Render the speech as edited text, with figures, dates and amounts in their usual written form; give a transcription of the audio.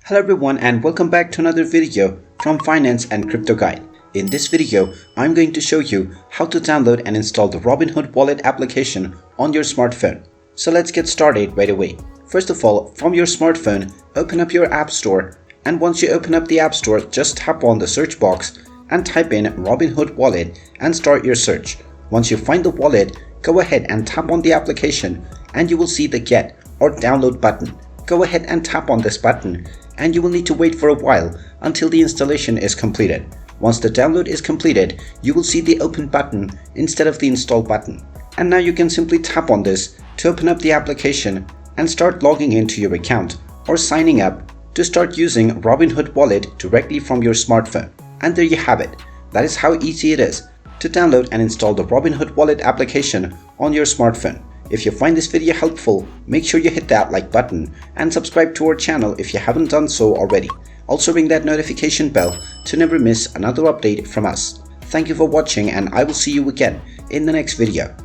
Hello everyone and welcome back to another video from Finance and Crypto Guide. In this video, I'm going to show you how to download and install the Robinhood Wallet application on your smartphone. So let's get started right away. First of all, from your smartphone, open up your App Store, and once you open up the App Store, just tap on the search box and type in Robinhood Wallet and start your search. Once you find the wallet, go ahead and tap on the application and you will see the Get or Download button. Go ahead and tap on this button and you will need to wait for a while until the installation is completed. Once the download is completed, you will see the Open button instead of the Install button. And now you can simply tap on this to open up the application and start logging into your account or signing up to start using Robinhood Wallet directly from your smartphone. And there you have it. That is how easy it is to download and install the Robinhood Wallet application on your smartphone. If you find this video helpful, make sure you hit that like button and subscribe to our channel if you haven't done so already. Also ring that notification bell to never miss another update from us. Thank you for watching and I will see you again in the next video.